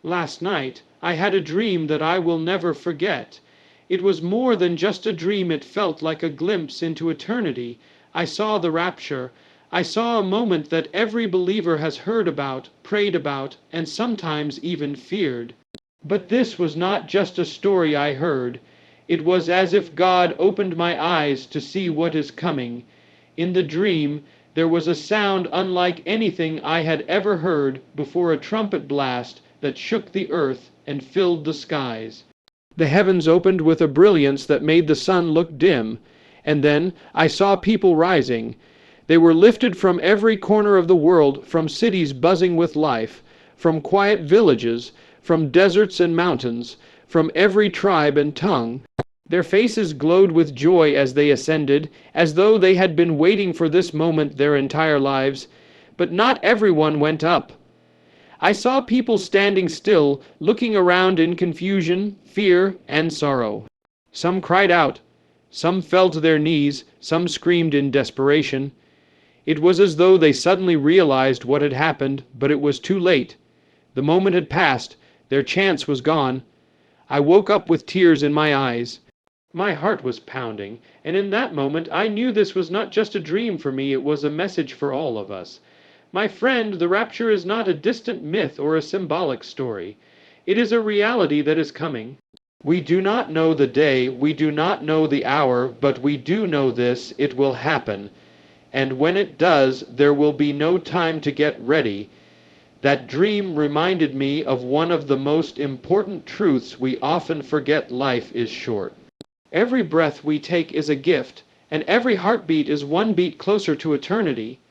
Last night I had a dream that I will never forget. It was more than just a dream, it felt like a glimpse into eternity. I saw the rapture. I saw a moment that every believer has heard about, prayed about, and sometimes even feared. But this was not just a story I heard. It was as if God opened my eyes to see what is coming. In the dream, there was a sound unlike anything I had ever heard before, a trumpet blast that shook the earth and filled the skies. The heavens opened with a brilliance that made the sun look dim, and then I saw people rising. They were lifted from every corner of the world, from cities buzzing with life, from quiet villages, from deserts and mountains, from every tribe and tongue. Their faces glowed with joy as they ascended, as though they had been waiting for this moment their entire lives. But not everyone went up. I saw people standing still, looking around in confusion, fear, and sorrow. Some cried out. Some fell to their knees. Some screamed in desperation. It was as though they suddenly realized what had happened, but it was too late. The moment had passed. Their chance was gone. I woke up with tears in my eyes. My heart was pounding, and in that moment I knew this was not just a dream for me, it was a message for all of us. My friend, the rapture is not a distant myth or a symbolic story. It is a reality that is coming. We do not know the day, we do not know the hour, but we do know this: it will happen. And when it does, there will be no time to get ready. That dream reminded me of one of the most important truths we often forget: life is short. Every breath we take is a gift, and every heartbeat is one beat closer to eternity.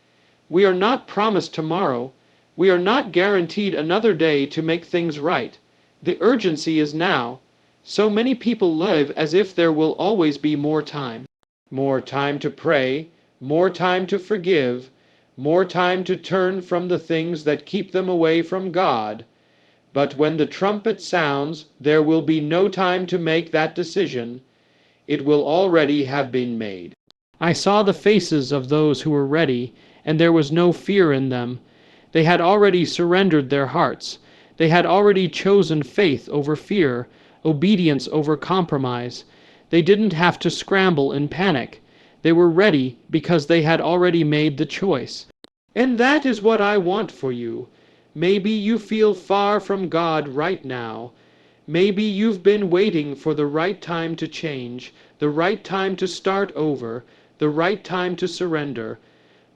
We are not promised tomorrow. We are not guaranteed another day to make things right. The urgency is now. So many people live as if there will always be more time. More time to pray, more time to forgive, more time to turn from the things that keep them away from God. But when the trumpet sounds, there will be no time to make that decision. It will already have been made. I saw the faces of those who were ready, and there was no fear in them. They had already surrendered their hearts. They had already chosen faith over fear, obedience over compromise. They didn't have to scramble and panic. They were ready because they had already made the choice. And that is what I want for you. Maybe you feel far from God right now. Maybe you've been waiting for the right time to change, the right time to start over, the right time to surrender.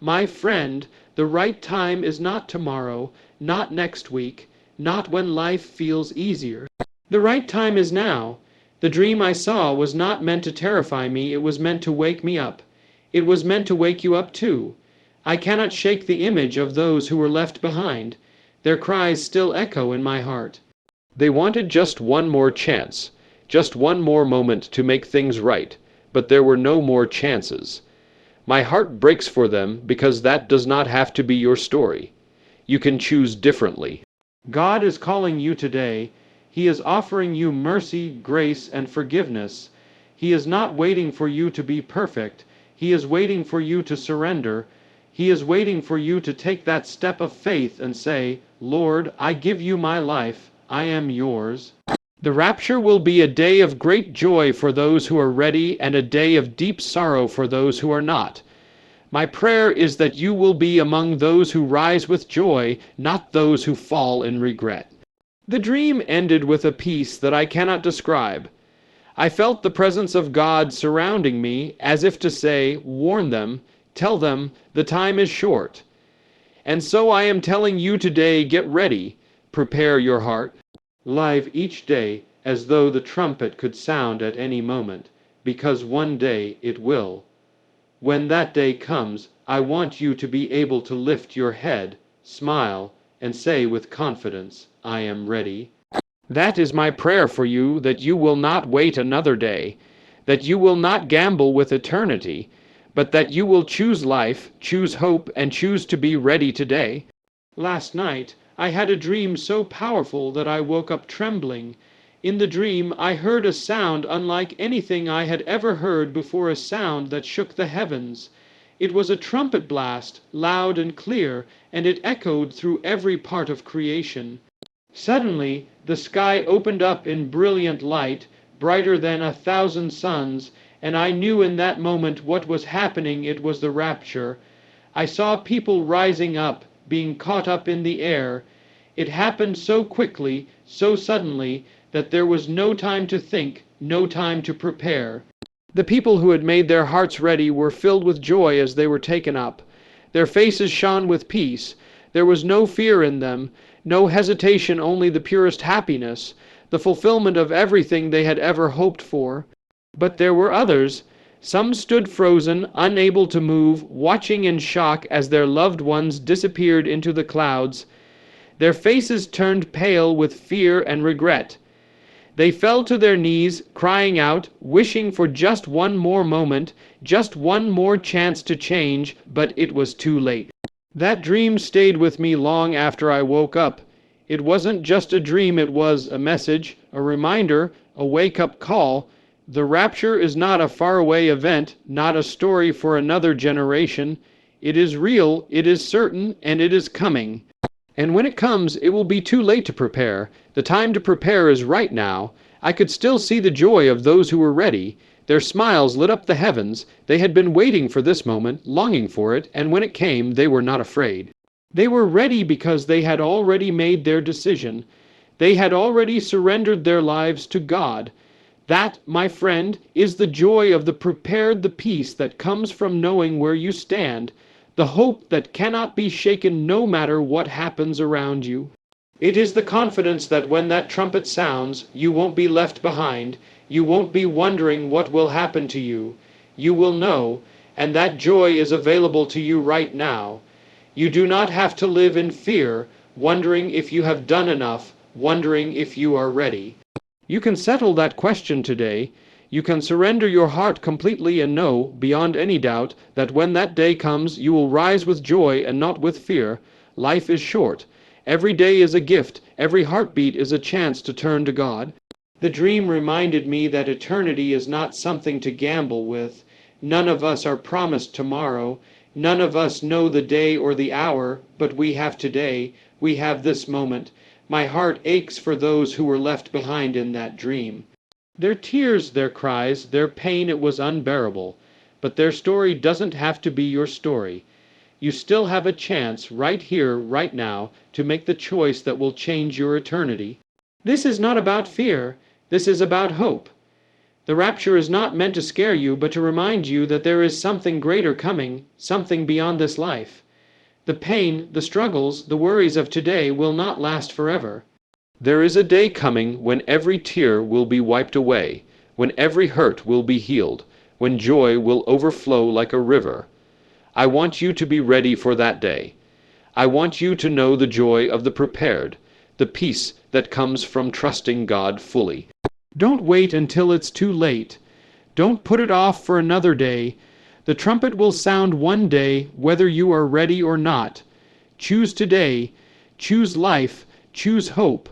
My friend, the right time is not tomorrow, not next week, not when life feels easier. The right time is now. The dream I saw was not meant to terrify me, it was meant to wake me up. It was meant to wake you up too. I cannot shake the image of those who were left behind. Their cries still echo in my heart. They wanted just one more chance, just one more moment to make things right, but there were no more chances. My heart breaks for them because that does not have to be your story. You can choose differently. God is calling you today. He is offering you mercy, grace, and forgiveness. He is not waiting for you to be perfect. He is waiting for you to surrender. He is waiting for you to take that step of faith and say, "Lord, I give you my life. I am yours." The rapture will be a day of great joy for those who are ready, and a day of deep sorrow for those who are not. My prayer is that you will be among those who rise with joy, not those who fall in regret. The dream ended with a peace that I cannot describe. I felt the presence of God surrounding me, as if to say, warn them, tell them, the time is short. And so I am telling you today, get ready, prepare your heart. Live each day as though the trumpet could sound at any moment, because one day it will. When that day comes, I want you to be able to lift your head, smile, and say with confidence, "I am ready." That is my prayer for you, that you will not wait another day, that you will not gamble with eternity, but that you will choose life, choose hope, and choose to be ready today. Last night, I had a dream so powerful that I woke up trembling. In the dream, I heard a sound unlike anything I had ever heard before, a sound that shook the heavens. It was a trumpet blast, loud and clear, and it echoed through every part of creation. Suddenly the sky opened up in brilliant light, brighter than 1,000 suns, and I knew in that moment what was happening. It was the rapture. I saw people rising up, being caught up in the air. It happened so quickly, so suddenly, that there was no time to think, no time to prepare. The people who had made their hearts ready were filled with joy as they were taken up. Their faces shone with peace. There was no fear in them, no hesitation, only the purest happiness, the fulfillment of everything they had ever hoped for. But there were others. Some stood frozen, unable to move, watching in shock as their loved ones disappeared into the clouds. Their faces turned pale with fear and regret. They fell to their knees, crying out, wishing for just one more moment, just one more chance to change, but it was too late. That dream stayed with me long after I woke up. It wasn't just a dream, it was a message, a reminder, a wake-up call. The rapture is not a faraway event, not a story for another generation. It is real, it is certain, and it is coming. And when it comes, it will be too late to prepare. The time to prepare is right now. I could still see the joy of those who were ready. Their smiles lit up the heavens. They had been waiting for this moment, longing for it, and when it came, they were not afraid. They were ready because they had already made their decision. They had already surrendered their lives to God. That, my friend, is the joy of the prepared, the peace that comes from knowing where you stand, the hope that cannot be shaken no matter what happens around you. It is the confidence that when that trumpet sounds, you won't be left behind, you won't be wondering what will happen to you. You will know, and that joy is available to you right now. You do not have to live in fear, wondering if you have done enough, wondering if you are ready. You can settle that question today. You can surrender your heart completely and know, beyond any doubt, that when that day comes, you will rise with joy and not with fear. Life is short. Every day is a gift. Every heartbeat is a chance to turn to God. The dream reminded me that eternity is not something to gamble with. None of us are promised tomorrow. None of us know the day or the hour, but we have today. We have this moment. My heart aches for those who were left behind in that dream. Their tears, their cries, their pain, it was unbearable. But their story doesn't have to be your story. You still have a chance, right here, right now, to make the choice that will change your eternity. This is not about fear. This is about hope. The rapture is not meant to scare you, but to remind you that there is something greater coming, something beyond this life. The pain, the struggles, the worries of today will not last forever. There is a day coming when every tear will be wiped away, when every hurt will be healed, when joy will overflow like a river. I want you to be ready for that day. I want you to know the joy of the prepared, the peace that comes from trusting God fully. Don't wait until it's too late. Don't put it off for another day. The trumpet will sound one day, whether you are ready or not. Choose today. Choose life. Choose hope.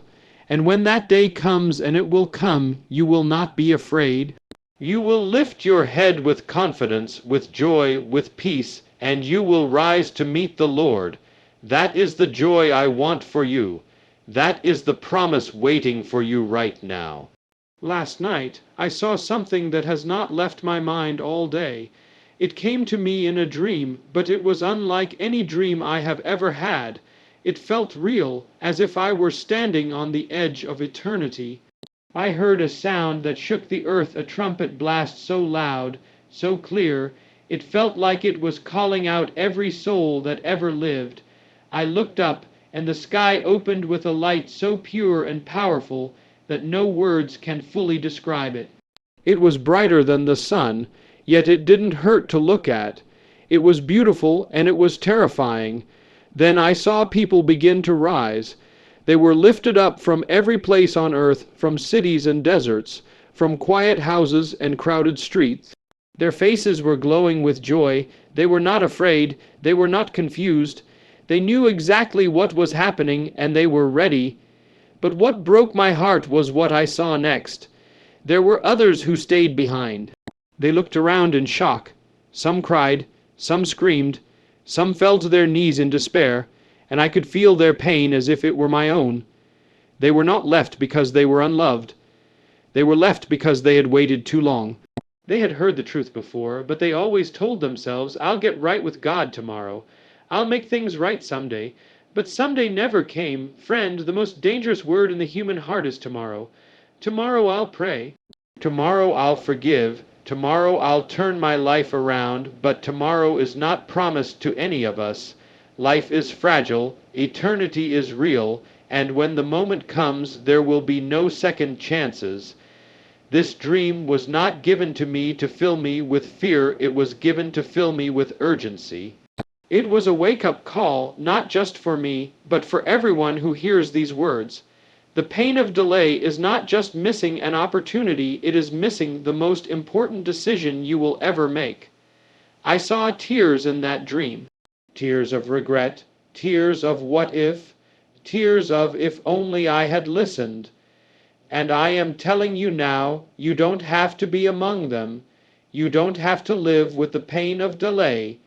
And when that day comes, and it will come, you will not be afraid. You will lift your head with confidence, with joy, with peace, and you will rise to meet the Lord. That is the joy I want for you. That is the promise waiting for you right now. Last night, I saw something that has not left my mind all day. It came to me in a dream, but it was unlike any dream I have ever had. It felt real, as if I were standing on the edge of eternity. I heard a sound that shook the earth, a trumpet blast so loud, so clear, it felt like it was calling out every soul that ever lived. I looked up, and the sky opened with a light so pure and powerful that no words can fully describe it. It was brighter than the sun, yet it didn't hurt to look at. It was beautiful, and it was terrifying. Then I saw people begin to rise. They were lifted up from every place on earth, from cities and deserts, from quiet houses and crowded streets. Their faces were glowing with joy. They were not afraid. They were not confused. They knew exactly what was happening, and they were ready. But what broke my heart was what I saw next. There were others who stayed behind. They looked around in shock. Some cried, some screamed, some fell to their knees in despair, and I could feel their pain as if it were my own. They were not left because they were unloved. They were left because they had waited too long. They had heard the truth before, but they always told themselves, I'll get right with God tomorrow. I'll make things right someday. But someday never came. Friend, the most dangerous word in the human heart is tomorrow. Tomorrow I'll pray. Tomorrow I'll forgive. Tomorrow I'll turn my life around. But tomorrow is not promised to any of us. Life is fragile. Eternity is real. And when the moment comes, there will be no second chances. This dream was not given to me to fill me with fear. It was given to fill me with urgency. It was a wake-up call, not just for me, but for everyone who hears these words. The pain of delay is not just missing an opportunity, it is missing the most important decision you will ever make. I saw tears in that dream. Tears of regret, tears of what if, tears of if only I had listened. And I am telling you now, you don't have to be among them. You don't have to live with the pain of delay.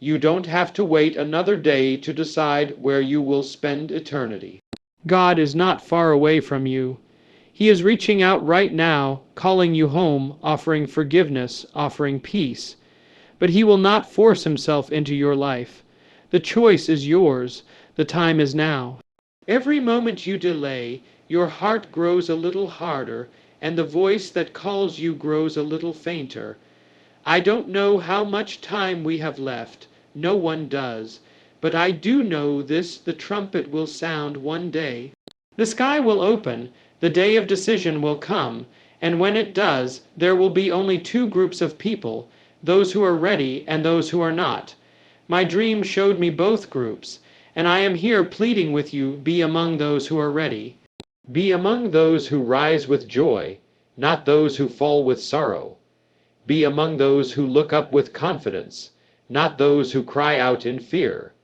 You don't have to wait another day to decide where you will spend eternity. God is not far away from you. He is reaching out right now, calling you home, offering forgiveness, offering peace. But He will not force Himself into your life. The choice is yours. The time is now. Every moment you delay, your heart grows a little harder, and the voice that calls you grows a little fainter. I don't know how much time we have left. No one does. But I do know this, the trumpet will sound one day. The sky will open, the day of decision will come, and when it does, there will be only two groups of people, those who are ready and those who are not. My dream showed me both groups, and I am here pleading with you, be among those who are ready. Be among those who rise with joy, not those who fall with sorrow. Be among those who look up with confidence, not those who cry out in fear.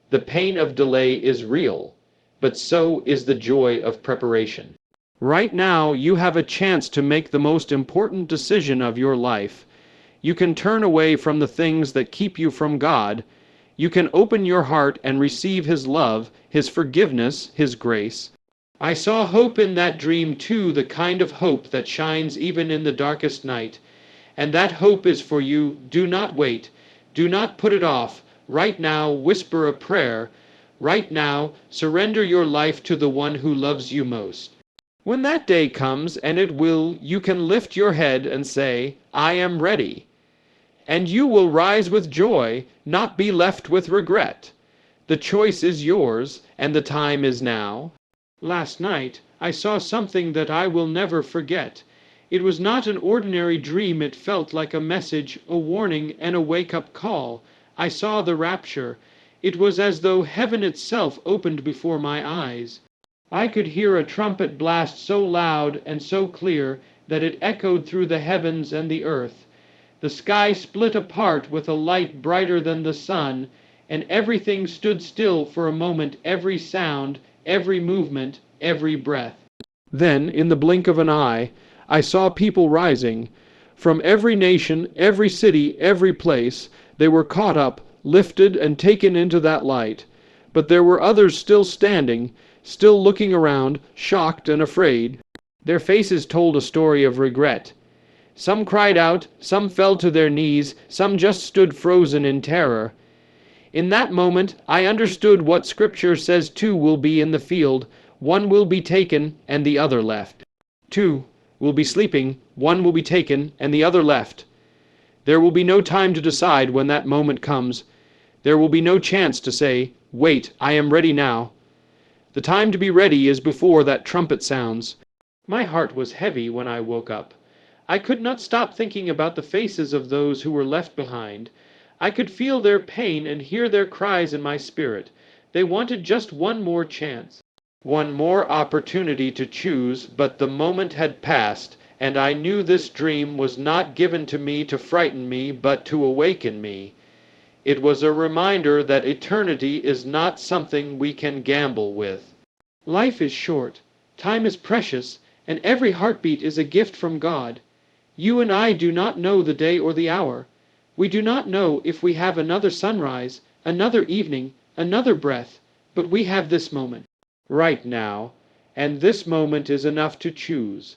The pain of delay is real, but so is the joy of preparation. Right now, you have a chance to make the most important decision of your life. You can turn away from the things that keep you from God. You can open your heart and receive His love, His forgiveness, His grace. I saw hope in that dream too, the kind of hope that shines even in the darkest night. And that hope is for you. Do not wait. Do not put it off. Right now, whisper a prayer. Right now, surrender your life to the one who loves you most. When that day comes, and it will, you can lift your head and say, I am ready. And you will rise with joy, not be left with regret. The choice is yours, and the time is now. Last night, I saw something that I will never forget. It was not an ordinary dream. It felt like a message, a warning, and a wake-up call. I saw the rapture. It was as though heaven itself opened before my eyes. I could hear a trumpet blast so loud and so clear that it echoed through the heavens and the earth. The sky split apart with a light brighter than the sun, and everything stood still for a moment, every sound, every movement, every breath. Then, in the blink of an eye, I saw people rising. From every nation, every city, every place, they were caught up, lifted, and taken into that light. But there were others still standing, still looking around, shocked and afraid. Their faces told a story of regret. Some cried out, some fell to their knees, some just stood frozen in terror. In that moment, I understood what Scripture says two will be in the field. One will be taken, and the other left. Two will be sleeping, one will be taken, and the other left. There will be no time to decide when that moment comes. There will be no chance to say, wait, I am ready now. The time to be ready is before that trumpet sounds. My heart was heavy when I woke up. I could not stop thinking about the faces of those who were left behind. I could feel their pain and hear their cries in my spirit. They wanted just one more chance, one more opportunity to choose, but the moment had passed, and I knew this dream was not given to me to frighten me, but to awaken me. It was a reminder that eternity is not something we can gamble with. Life is short, time is precious, and every heartbeat is a gift from God. You and I do not know the day or the hour. We do not know if we have another sunrise, another evening, another breath, but we have this moment, right now, and this moment is enough to choose.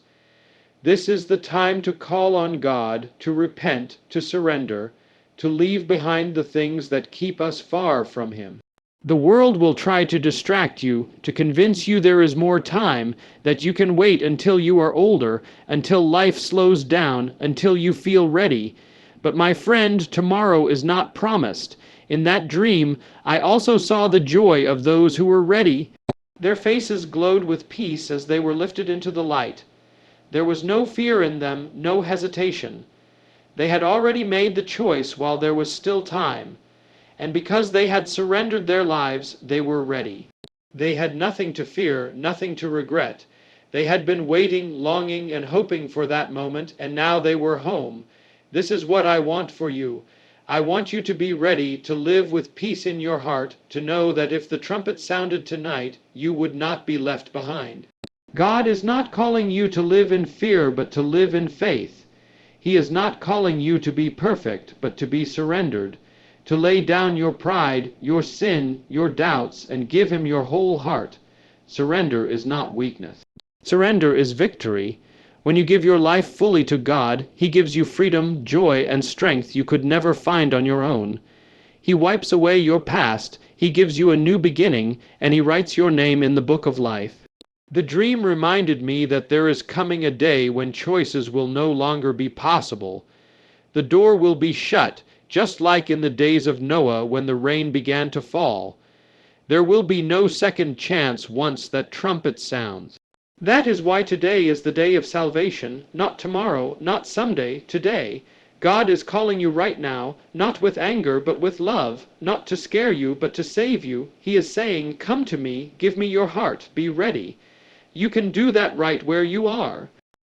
This is the time to call on God, to repent, to surrender, to leave behind the things that keep us far from Him. The world will try to distract you, to convince you there is more time, that you can wait until you are older, until life slows down, until you feel ready. But my friend, tomorrow is not promised. In that dream, I also saw the joy of those who were ready. Their faces glowed with peace as they were lifted into the light. There was no fear in them, no hesitation. They had already made the choice while there was still time. And because they had surrendered their lives, they were ready. They had nothing to fear, nothing to regret. They had been waiting, longing, and hoping for that moment, and now they were home. This is what I want for you. I want you to be ready to live with peace in your heart, to know that if the trumpet sounded tonight, you would not be left behind. God is not calling you to live in fear, but to live in faith. He is not calling you to be perfect, but to be surrendered, to lay down your pride, your sin, your doubts, and give Him your whole heart. Surrender is not weakness. Surrender is victory. When you give your life fully to God, He gives you freedom, joy, and strength you could never find on your own. He wipes away your past, He gives you a new beginning, and He writes your name in the book of life. The dream reminded me that there is coming a day when choices will no longer be possible. The door will be shut, just like in the days of Noah when the rain began to fall. There will be no second chance once that trumpet sounds. That is why today is the day of salvation, not tomorrow, not someday, today. God is calling you right now, not with anger, but with love, not to scare you, but to save you. He is saying, come to me, give me your heart, be ready. You can do that right where you are.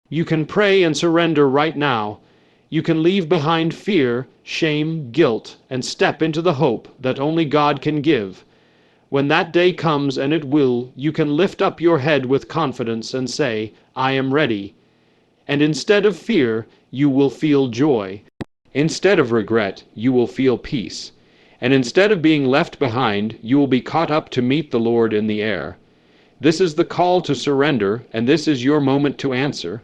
You can pray and surrender right now. You can leave behind fear, shame, guilt, and step into the hope that only God can give. When that day comes, and it will, you can lift up your head with confidence and say, I am ready. And instead of fear, you will feel joy. Instead of regret, you will feel peace. And instead of being left behind, you will be caught up to meet the Lord in the air. This is the call to surrender, and this is your moment to answer.